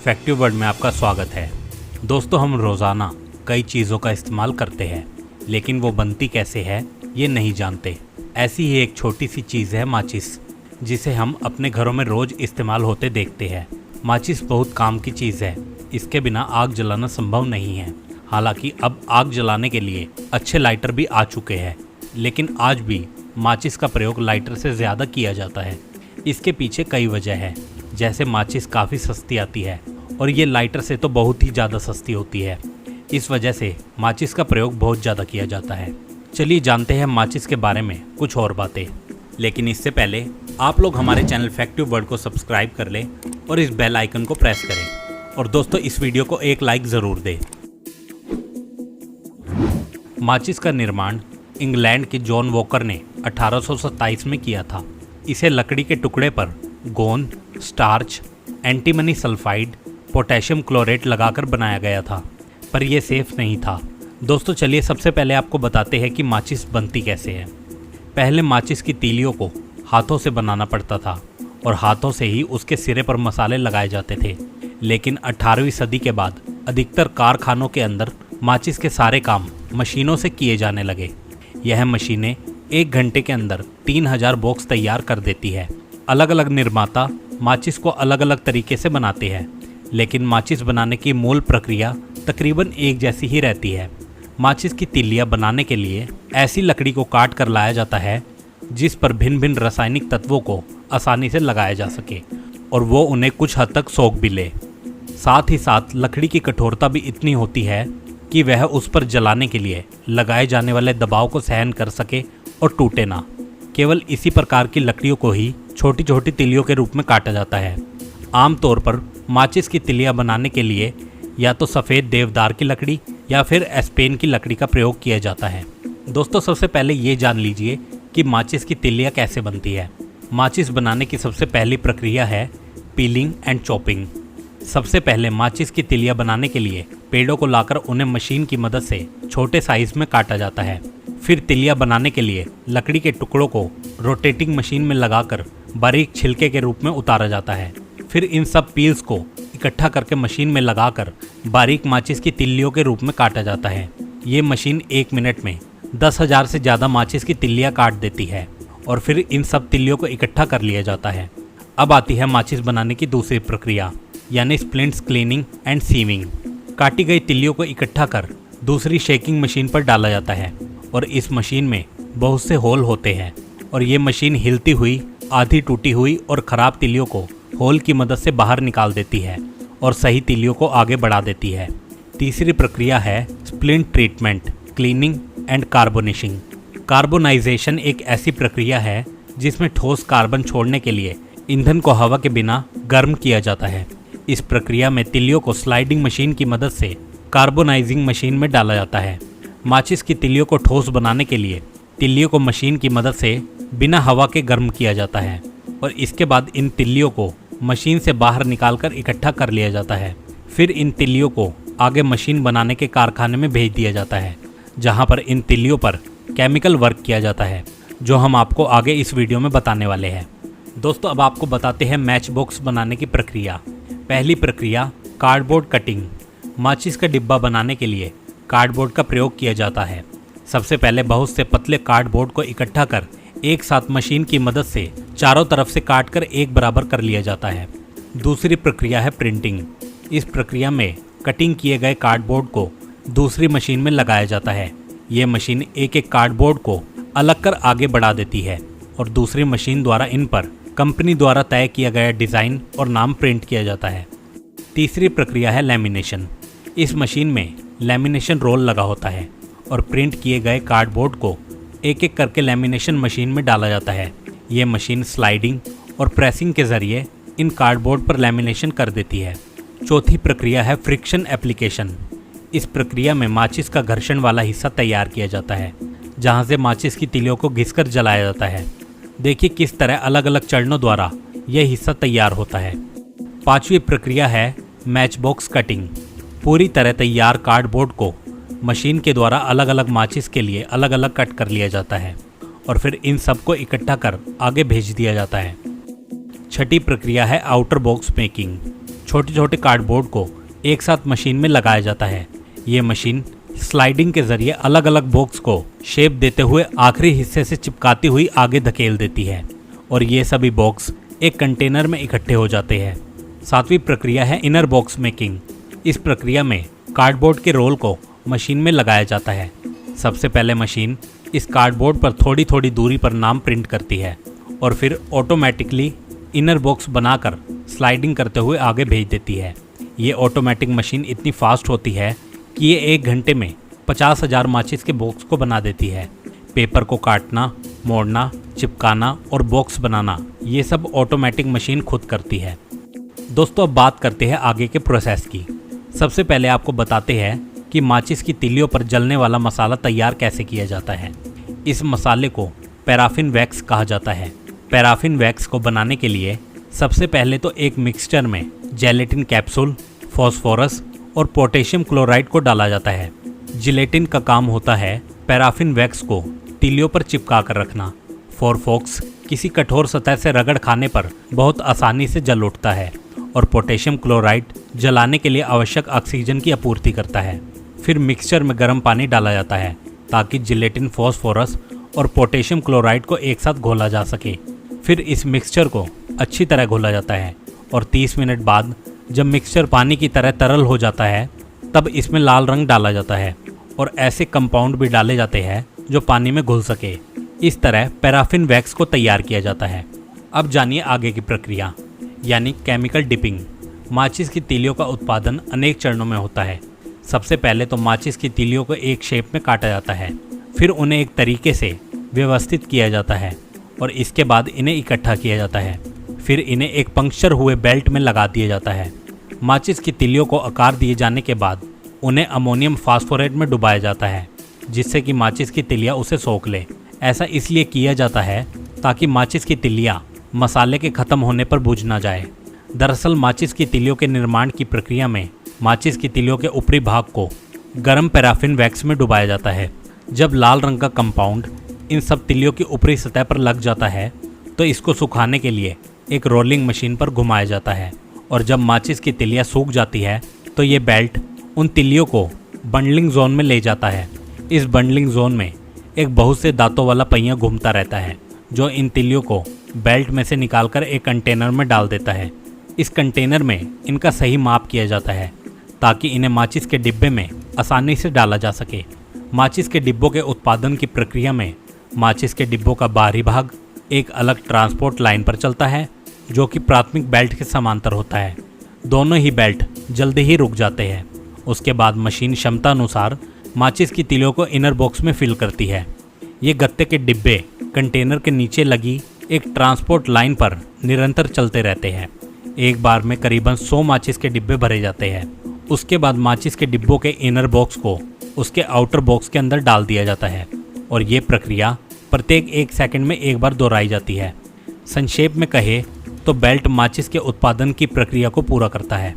फैक्टिव word में आपका स्वागत है। दोस्तों, हम रोज़ाना कई चीज़ों का इस्तेमाल करते हैं, लेकिन वो बनती कैसे है ये नहीं जानते। ऐसी ही एक छोटी सी चीज़ है माचिस, जिसे हम अपने घरों में रोज़ इस्तेमाल होते देखते हैं। माचिस बहुत काम की चीज़ है, इसके बिना आग जलाना संभव नहीं है। हालांकि अब आग जलाने के लिए अच्छे लाइटर भी आ चुके हैं, लेकिन आज भी माचिस का प्रयोग लाइटर से ज़्यादा किया जाता है। इसके पीछे कई वजह है, जैसे माचिस काफ़ी सस्ती आती है और ये लाइटर से तो बहुत ही ज़्यादा सस्ती होती है। इस वजह से माचिस का प्रयोग बहुत ज़्यादा किया जाता है। चलिए जानते हैं माचिस के बारे में कुछ और बातें। लेकिन इससे पहले आप लोग हमारे चैनल फैक्टिव वर्ड को सब्सक्राइब कर लें और इस बेल आइकन को प्रेस करें। और दोस्तों, इस वीडियो को एक लाइक ज़रूर दें। माचिस का निर्माण इंग्लैंड के जॉन वॉकर ने 1827 में किया था। इसे लकड़ी के टुकड़े पर गोंद, starch, antimony sulphide, potassium chlorate लगाकर बनाया गया था, पर यह सेफ नहीं था। दोस्तों, चलिए सबसे पहले आपको बताते हैं कि माचिस बनती कैसे है। पहले माचिस की तीलियों को हाथों से बनाना पड़ता था और हाथों से ही उसके सिरे पर मसाले लगाए जाते थे। लेकिन 18वीं सदी के बाद अधिकतर कारखानों के अंदर माचिस के सारे काम मशीनों से किए जाने लगे। यह मशीनें 1 घंटे के अंदर 3000 बॉक्स तैयार कर देती है। अलग अलग निर्माता माचिस को अलग अलग तरीके से बनाते हैं, लेकिन माचिस बनाने की मूल प्रक्रिया तकरीबन एक जैसी ही रहती है। माचिस की तिल्लियाँ बनाने के लिए ऐसी लकड़ी को काट कर लाया जाता है जिस पर भिन्न भिन्न रासायनिक तत्वों को आसानी से लगाया जा सके और वो उन्हें कुछ हद तक सोख भी ले। साथ ही साथ लकड़ी की कठोरता भी इतनी होती है कि वह उस पर जलाने के लिए लगाए जाने वाले दबाव को सहन कर सके और टूटे ना। केवल इसी प्रकार की लकड़ियों को ही छोटी छोटी तिलियों के रूप में काटा जाता है। आमतौर पर माचिस की तिलियाँ बनाने के लिए या तो सफ़ेद देवदार की लकड़ी या फिर एस्पेन की लकड़ी का प्रयोग किया जाता है। दोस्तों, सबसे पहले ये जान लीजिए कि माचिस की तिलियाँ कैसे बनती है। माचिस बनाने की सबसे पहली प्रक्रिया है पीलिंग एंड चॉपिंग। सबसे पहले माचिस की तिलियाँ बनाने के लिए पेड़ों को लाकर उन्हें मशीन की मदद से छोटे साइज में काटा जाता है। फिर तिलियाँ बनाने के लिए लकड़ी के टुकड़ों को रोटेटिंग मशीन में लगाकर बारीक छिलके के रूप में उतारा जाता है। फिर इन सब पील्स को इकट्ठा करके मशीन में लगाकर बारीक माचिस की तिल्लियों के रूप में काटा जाता है। ये मशीन 1 मिनट में 10,000 से ज़्यादा माचिस की तिल्लियाँ काट देती है और फिर इन सब तिल्लियों को इकट्ठा कर लिया जाता है। अब आती है माचिस बनाने की दूसरी प्रक्रिया, यानी स्प्लिंट्स क्लीनिंग एंड सीविंग। काटी गई तिल्लियों को इकट्ठा कर दूसरी शेकिंग मशीन पर डाला जाता है और इस मशीन में बहुत से होल होते हैं और ये मशीन हिलती हुई, आधी टूटी हुई और ख़राब तिल्लियों को होल की मदद से बाहर निकाल देती है और सही तिल्लियों को आगे बढ़ा देती है। तीसरी प्रक्रिया है splint treatment, cleaning and carbonising. Carbonisation एक ऐसी प्रक्रिया है जिसमें ठोस कार्बन छोड़ने के लिए ईंधन को हवा के बिना गर्म किया जाता है। इस प्रक्रिया में तिल्लियों को स्लाइडिंग मशीन की मदद से कार्बोनाइजिंग मशीन में डाला जाता है। माचिस की तिल्लियों को ठोस बनाने के लिए तिल्लियों को मशीन की मदद से बिना हवा के गर्म किया जाता है और इसके बाद इन तिल्लियों को मशीन से बाहर निकालकर इकट्ठा कर लिया जाता है। फिर इन तिल्लियों को आगे मशीन बनाने के कारखाने में भेज दिया जाता है, जहां पर इन तिल्लियों पर केमिकल वर्क किया जाता है, जो हम आपको आगे इस वीडियो में बताने वाले हैं। दोस्तों, अब आपको बताते हैं मैच बॉक्स बनाने की प्रक्रिया। पहली प्रक्रिया कार्डबोर्ड कटिंग। माचिस का डिब्बा बनाने के लिए कार्डबोर्ड का प्रयोग किया जाता है। सबसे पहले बहुत से पतले कार्डबोर्ड को इकट्ठा कर एक साथ मशीन की मदद से चारों तरफ से काटकर एक बराबर कर लिया जाता है। दूसरी प्रक्रिया है प्रिंटिंग। इस प्रक्रिया में कटिंग किए गए कार्डबोर्ड को दूसरी मशीन में लगाया जाता है। ये मशीन एक एक कार्डबोर्ड को अलग कर आगे बढ़ा देती है और दूसरी मशीन द्वारा इन पर कंपनी द्वारा तय किया गया डिज़ाइन और नाम प्रिंट किया जाता है। तीसरी प्रक्रिया है लैमिनेशन। इस मशीन में लैमिनेशन रोल लगा होता है और प्रिंट किए गए कार्डबोर्ड को एक एक करके लैमिनेशन मशीन में डाला जाता है। ये मशीन स्लाइडिंग और प्रेसिंग के ज़रिए इन कार्डबोर्ड पर लैमिनेशन कर देती है। चौथी प्रक्रिया है फ्रिक्शन एप्लीकेशन। इस प्रक्रिया में माचिस का घर्षण वाला हिस्सा तैयार किया जाता है, जहाँ से माचिस की तिलियों को घिसकर जलाया जाता है। देखिए किस तरह अलग अलग चरणों द्वारा यह हिस्सा तैयार होता है। पांचवी प्रक्रिया है मैच बॉक्स कटिंग। पूरी तरह तैयार कार्डबोर्ड को मशीन के द्वारा अलग अलग माचिस के लिए अलग अलग कट कर लिया जाता है और फिर इन सब को इकट्ठा कर आगे भेज दिया जाता है। छठी प्रक्रिया है आउटर बॉक्स मेकिंग। छोटे छोटे कार्डबोर्ड को एक साथ मशीन में लगाया जाता है। ये मशीन स्लाइडिंग के जरिए अलग अलग बॉक्स को शेप देते हुए आखिरी हिस्से से चिपकाती हुई आगे धकेल देती है और ये सभी बॉक्स एक कंटेनर में इकट्ठे हो जाते हैं। सातवीं प्रक्रिया है इनर बॉक्स मेकिंग। इस प्रक्रिया में कार्डबोर्ड के रोल को मशीन में लगाया जाता है। सबसे पहले मशीन इस कार्डबोर्ड पर थोड़ी थोड़ी दूरी पर नाम प्रिंट करती है और फिर ऑटोमेटिकली इनर बॉक्स बनाकर स्लाइडिंग करते हुए आगे भेज देती है। ये ऑटोमेटिक मशीन इतनी फास्ट होती है कि ये 1 घंटे में 50,000 माचिस के बॉक्स को बना देती है। पेपर को काटना, मोड़ना, चिपकाना और बॉक्स बनाना ये सब ऑटोमेटिक मशीन खुद करती है। दोस्तों अब बात करते हैं आगे के प्रोसेस की। सबसे पहले आपको बताते हैं कि माचिस की तिलियों पर जलने वाला मसाला तैयार कैसे किया जाता है। इस मसाले को पैराफिन वैक्स कहा जाता है। पैराफिन वैक्स को बनाने के लिए सबसे पहले तो एक मिक्सचर में जेलेटिन कैप्सूल, फॉस्फोरस और पोटेशियम क्लोराइड को डाला जाता है। जिलेटिन का काम होता है पैराफिन वैक्स को तिलियों पर चिपका कर रखना। फॉस्फोरस किसी कठोर सतह से रगड़ खाने पर बहुत आसानी से जल उठता है और पोटेशियम क्लोराइड जलाने के लिए आवश्यक ऑक्सीजन की आपूर्ति करता है। फिर मिक्सचर में गर्म पानी डाला जाता है ताकि जिलेटिन, फॉस्फोरस और पोटेशियम क्लोराइड को एक साथ घोला जा सके। फिर इस मिक्सचर को अच्छी तरह घोला जाता है और 30 मिनट बाद जब मिक्सचर पानी की तरह तरल हो जाता है तब इसमें लाल रंग डाला जाता है और ऐसे कंपाउंड भी डाले जाते हैं जो पानी में घुल सके। इस तरह पैराफिन वैक्स को तैयार किया जाता है। अब जानिए आगे की प्रक्रिया यानी केमिकल डिपिंग। माचिस की तीलियों का उत्पादन अनेक चरणों में होता है। सबसे पहले तो माचिस की तीलियों को एक शेप में काटा जाता है, फिर उन्हें एक तरीके से व्यवस्थित किया जाता है और इसके बाद इन्हें इकट्ठा किया जाता है। फिर इन्हें एक पंक्चर हुए बेल्ट में लगा दिया जाता है। माचिस की तीलियों को आकार दिए जाने के बाद उन्हें अमोनियम फास्फोरेट में डुबाया जाता है जिससे कि माचिस की तिलियाँ उसे सोख ले। ऐसा इसलिए किया जाता है ताकि माचिस की तिलियाँ मसाले के ख़त्म होने पर बुझ ना जाए। दरअसल माचिस की तिलियों के निर्माण की प्रक्रिया में माचिस की तिलियों के ऊपरी भाग को गर्म पैराफिन वैक्स में डुबाया जाता है। जब लाल रंग का कंपाउंड इन सब तिलियों की ऊपरी सतह पर लग जाता है तो इसको सुखाने के लिए एक रोलिंग मशीन पर घुमाया जाता है और जब माचिस की तिलियाँ सूख जाती है तो ये बेल्ट उन तिलियों को बंडलिंग जोन में ले जाता है। इस बंडलिंग जोन में एक बहुत से दांतों वाला पहिया घूमता रहता है जो इन तिलियों को बेल्ट में से निकालकर एक कंटेनर में डाल देता है। इस कंटेनर में इनका सही माप किया जाता है ताकि इन्हें माचिस के डिब्बे में आसानी से डाला जा सके। माचिस के डिब्बों के उत्पादन की प्रक्रिया में माचिस के डिब्बों का बाहरी भाग एक अलग ट्रांसपोर्ट लाइन पर चलता है जो कि प्राथमिक बेल्ट के समांतर होता है। दोनों ही बेल्ट जल्दी ही रुक जाते हैं। उसके बाद मशीन क्षमता अनुसार माचिस की तिलियों को इनर बॉक्स में फिल करती है। ये गत्ते के डिब्बे कंटेनर के नीचे लगी एक ट्रांसपोर्ट लाइन पर निरंतर चलते रहते हैं। एक बार में करीबन 100 माचिस के डिब्बे भरे जाते हैं। उसके बाद माचिस के डिब्बों के इनर बॉक्स को उसके आउटर बॉक्स के अंदर डाल दिया जाता है और ये प्रक्रिया प्रत्येक 1 सेकंड में एक बार दोहराई जाती है। संक्षेप में कहे तो बेल्ट माचिस के उत्पादन की प्रक्रिया को पूरा करता है,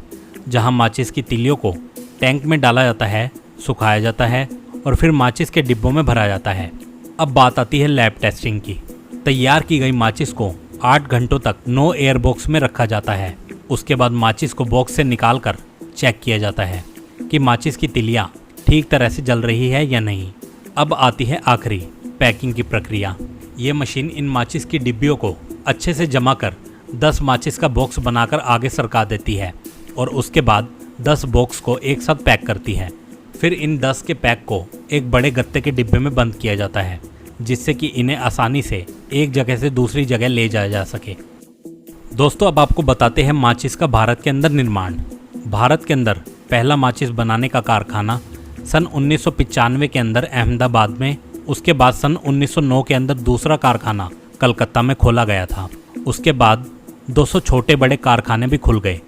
जहां माचिस की तिलियों को टैंक में डाला जाता है, सुखाया जाता है और फिर माचिस के डिब्बों में भरा जाता है। अब बात आती है लैब टेस्टिंग की। तैयार की गई माचिस को 8 घंटों तक नो एयर बॉक्स में रखा जाता है। उसके बाद माचिस को बॉक्स से निकाल कर चेक किया जाता है कि माचिस की तिलियाँ ठीक तरह से जल रही है या नहीं। अब आती है आखिरी पैकिंग की प्रक्रिया। ये मशीन इन माचिस की डिब्बियों को अच्छे से जमा कर 10 माचिस का बॉक्स बनाकर आगे सरका देती है और उसके बाद 10 बॉक्स को एक साथ पैक करती है। फिर इन 10 के पैक को एक बड़े गत्ते के डिब्बे में बंद किया जाता है जिससे कि इन्हें आसानी से एक जगह से दूसरी जगह ले जाया जा सके। दोस्तों अब आपको बताते हैं माचिस का भारत के अंदर निर्माण। भारत के अंदर पहला माचिस बनाने का कारखाना सन 1995 के अंदर अहमदाबाद में, उसके बाद सन 1909 के अंदर दूसरा कारखाना कलकत्ता में खोला गया था। उसके बाद 200 छोटे बड़े कारखाने भी खुल गए।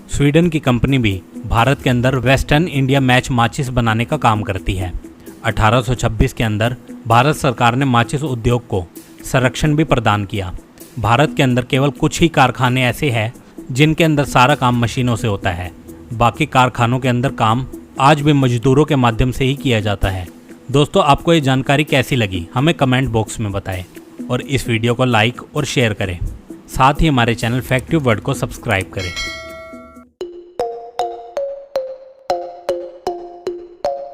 स्वीडन की कंपनी भी भारत के अंदर वेस्टर्न इंडिया मैच माचिस बनाने का काम करती है। 1826 के अंदर भारत सरकार ने माचिस उद्योग को संरक्षण भी प्रदान किया। भारत के अंदर केवल कुछ ही कारखाने ऐसे हैं जिनके अंदर सारा काम मशीनों से होता है। बाकी कारखानों के अंदर काम आज भी मजदूरों के माध्यम से ही किया जाता है। दोस्तों आपको ये जानकारी कैसी लगी हमें कमेंट बॉक्स में बताएं और इस वीडियो को लाइक और शेयर करें। साथ ही हमारे चैनल फैक्ट ट्यूब वर्ल्ड को सब्सक्राइब करें।